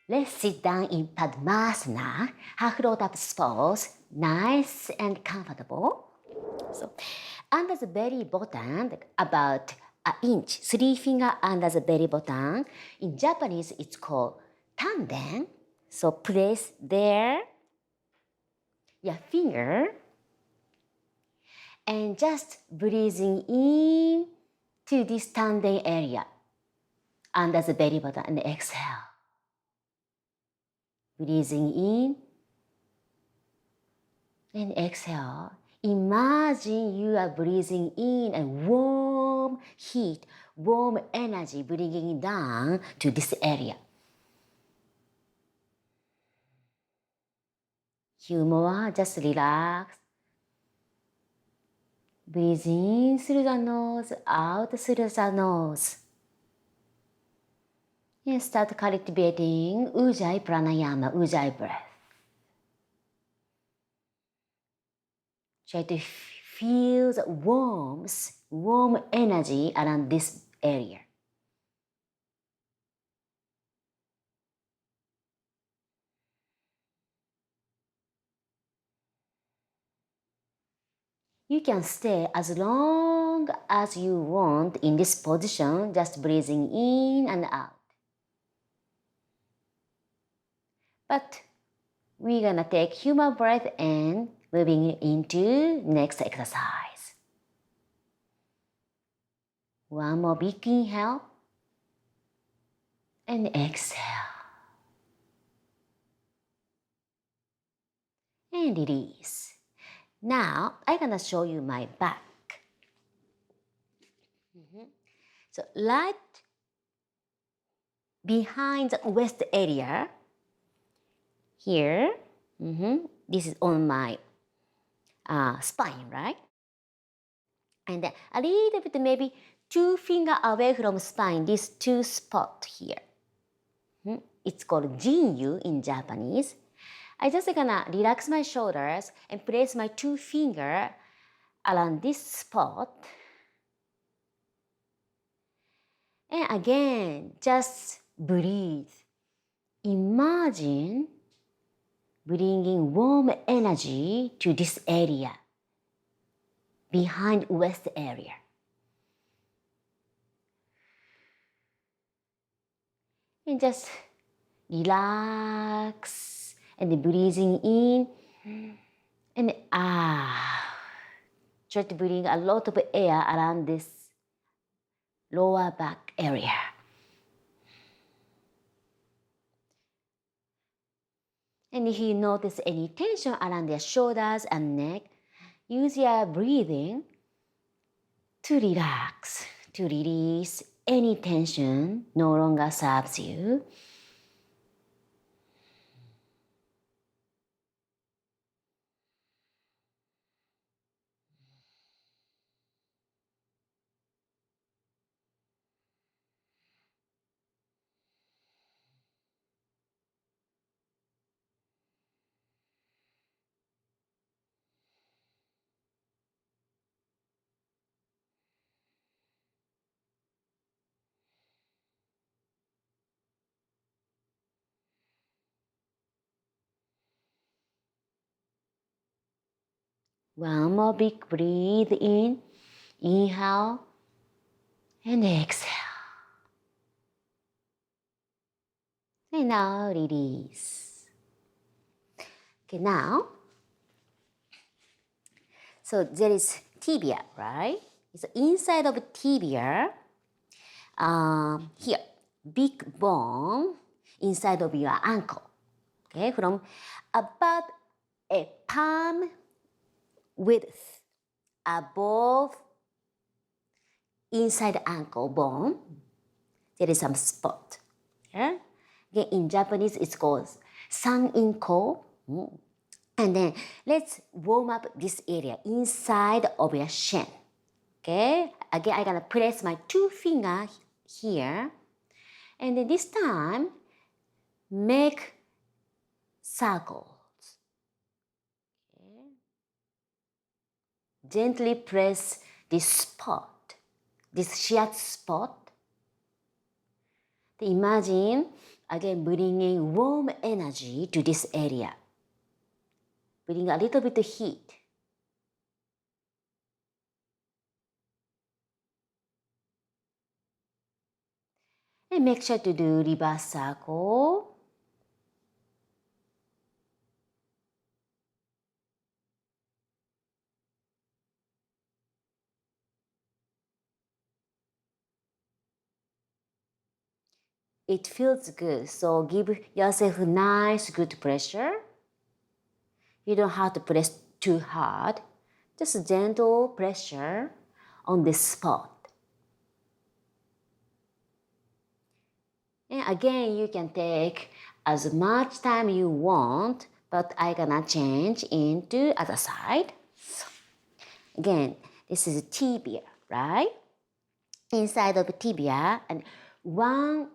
Let's sit down in Padmasana, half lotus pose, nice and comfortable. So, under the belly button, about an inch, 3 fingers under the belly button. In Japanese, it's called tandem. So, place there your finger and just breathing in to this tandem area under the belly button and exhale. Breathing in and exhale. Imagine you are breathing in a warm heat, warm energy bringing down to this area. Few more, just relax. Breathe in through the nose, out through the nose. And start cultivating Ujjayi pranayama, Ujjayi breath. Try to feel the warmth, warm energy around this area. You can stay as long as you want in this position, just breathing in and out. But we're gonna take human breath and moving into next exercise. One more big inhale and exhale. And release. Now, I'm gonna show you my back. So, right behind the waist area, here, this is on my spine, right? And then a little bit, maybe 2 fingers away from spine, these two spots here. It's called Jinyu in Japanese. I just gonna relax my shoulders and place my 2 fingers around this spot. And again, just breathe. Imagine bringing warm energy to this area, behind waist area. And just relax and breathing in and out. Try to bring a lot of air around this lower back area. And if you notice any tension around your shoulders and neck, use your breathing to relax, to release any tension no longer serves you. One more big breathe in, inhale, and exhale. And now release. Okay, now, so there is tibia, right? It's inside of tibia, here, big bone inside of your ankle. Okay, from about a palm width above inside ankle bone, there is some spot. Yeah? Again, in Japanese, it's called san-in-ko. And then let's warm up this area inside of your shin. Okay? Again, I'm gonna place my 2 fingers here. And then this time, make circles. Okay? Gently press this spot, this sheath spot. Imagine Again, bringing warm energy to this area. Bring a little bit of heat. And make sure to do reverse circle. It feels good, so give yourself nice, good pressure. You don't have to press too hard, just gentle pressure on this spot. And again, you can take as much time you want, but I'm gonna change into other side. So, again, this is tibia, right? Inside of tibia and one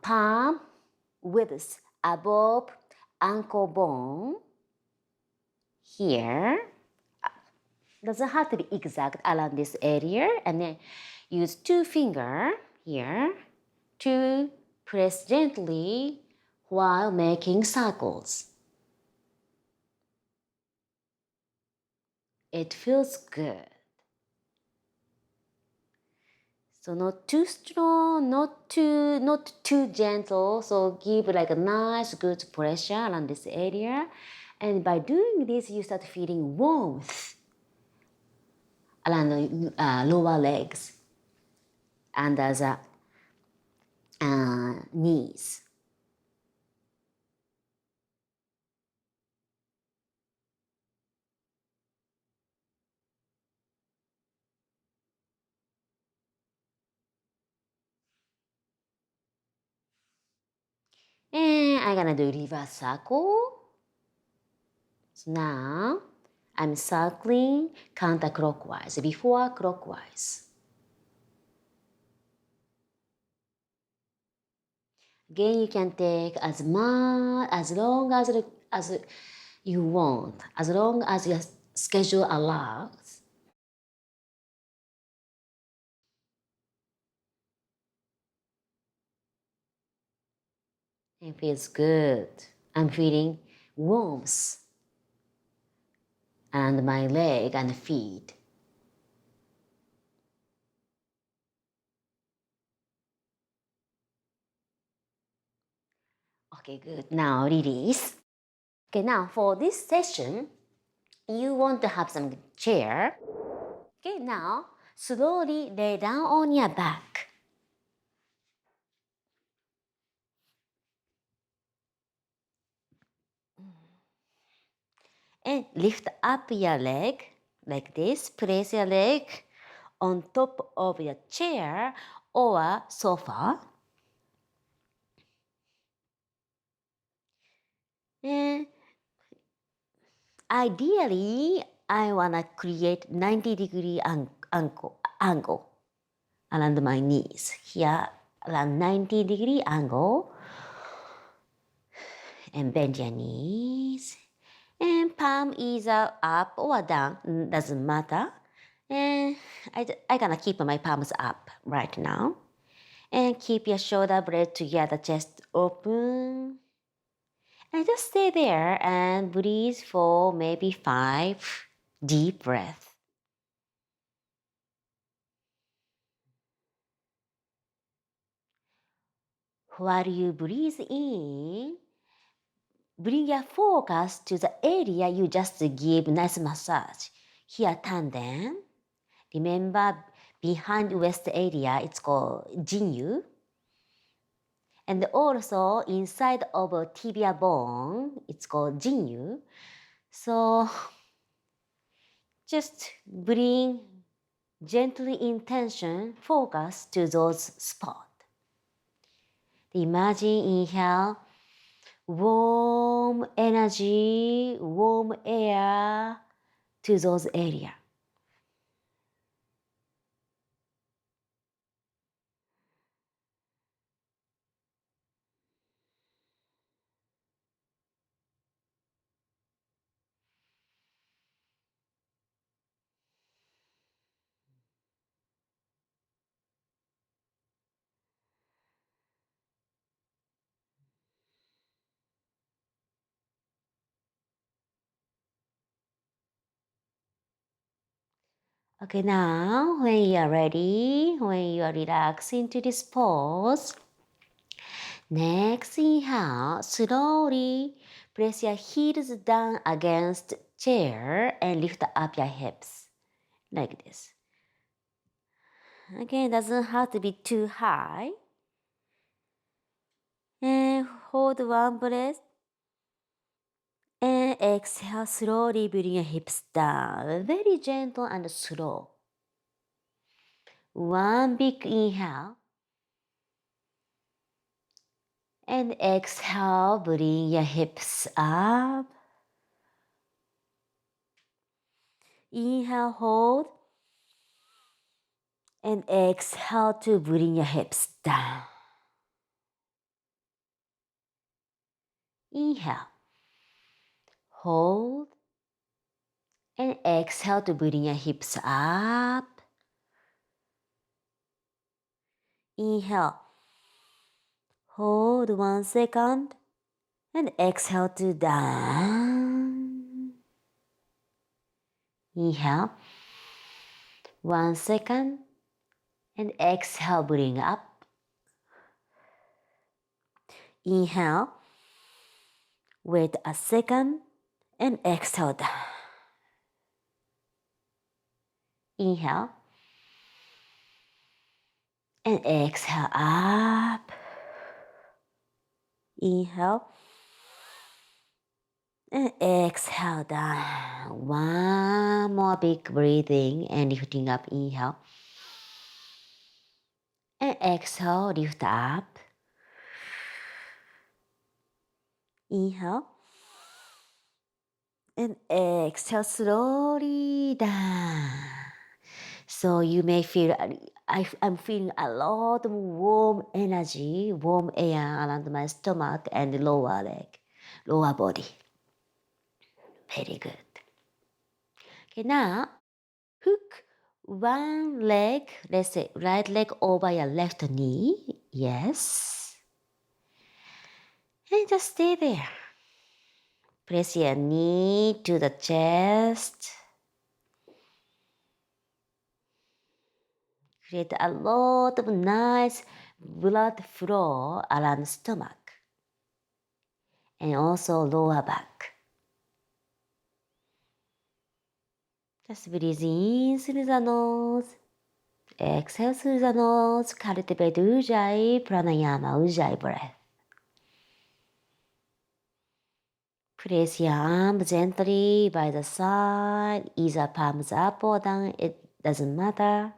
palm width above ankle bone here. Doesn't have to be exact around this area, and then use two finger here to press gently while making circles. It feels good. So not too strong, not too gentle. So give like a nice good pressure around this area. And by doing this, you start feeling warmth around the lower legs under the knees. And I'm gonna do reverse circle. So now I'm circling counterclockwise before clockwise. Again, you can take as long as you want, as long as your schedule allows. It feels good. I'm feeling warmth and my leg and feet. Okay, good. Now release. Okay, now for this session, you want to have some chair. Okay, now slowly lay down on your back. And lift up your leg like this. Place your leg on top of your chair or sofa. And ideally, I wanna create 90-degree angle around my knees. Here, around 90-degree angle. And bend your knees. And palm either up or down, doesn't matter. And I gonna keep my palms up right now. And keep your shoulder blade together, chest open. And just stay there and breathe for maybe 5 deep breaths. While you breathe in, bring your focus to the area you just give nice massage. Here, tandem. Remember, behind waist area, it's called jinyu. And also inside of a tibia bone, it's called jinyu. So just bring gently intention, focus to those spots. Imagine inhale, warm energy, warm air to those areas. Okay, now when you are ready, when you are relaxing to this pose, next inhale, slowly press your heels down against chair and lift up your hips like this. Again, doesn't have to be too high. And hold one breath. And exhale, slowly bring your hips down. Very gentle and slow. One big inhale. And exhale, bring your hips up. Inhale, hold. And exhale to bring your hips down. Inhale. Hold. And exhale to bring your hips up. Inhale. Hold 1 second. And exhale to down. Inhale. 1 second. And exhale, bring up. Inhale. Wait a second. And exhale down. Inhale. And exhale up. Inhale. And exhale down. One more big breathing and lifting up. Inhale. And exhale, lift up. Inhale. And exhale slowly down. So you may feel, I'm feeling a lot of warm energy, warm air around my stomach and lower leg, lower body. Very good. Okay, now hook one leg, let's say right leg over your left knee. Yes. And just stay there. Press your knee to the chest. Create a lot of nice blood flow around the stomach and also lower back. Just breathe in through the nose. Exhale through the nose. Cultivate Ujjayi Pranayama, Ujjayi breath. Place your arm gently by the side, either palms up or down, it doesn't matter.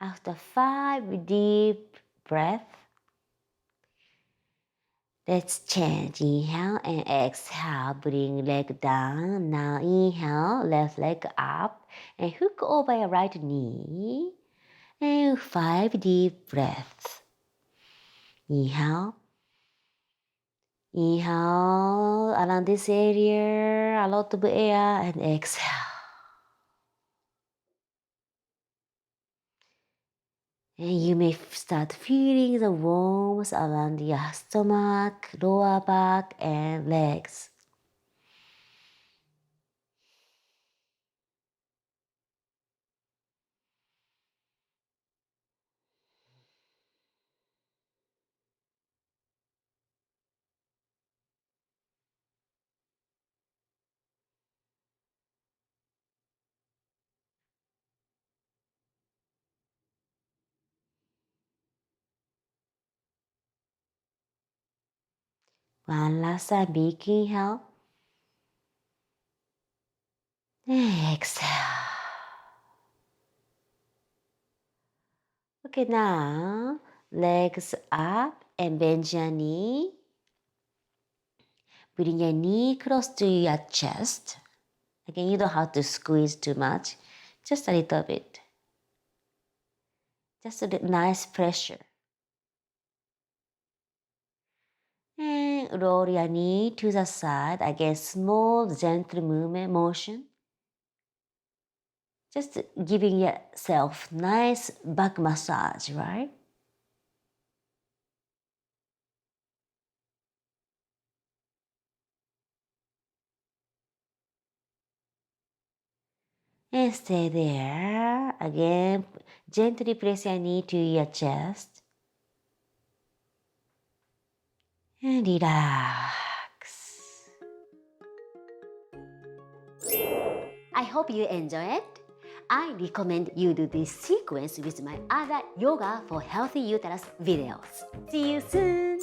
After 5 deep breaths, let's change. Inhale and exhale. Bring leg down. Now inhale, left leg up and hook over your right knee. And 5 deep breaths. Inhale. Inhale around this area, a lot of air, and exhale. And you may start feeling the warmth around your stomach, lower back, and legs. One last time, big inhale. And exhale. Okay, now legs up and bend your knee. Bring your knee close to your chest. Again, you don't have to squeeze too much. Just a little bit. Just a nice pressure. And roll your knee to the side. Again, small, gentle movement, motion. Just giving yourself nice back massage, right? And stay there. Again, gently press your knee to your chest. And relax. I hope you enjoy it. I recommend you do this sequence with my other yoga for healthy uterus videos. See you soon!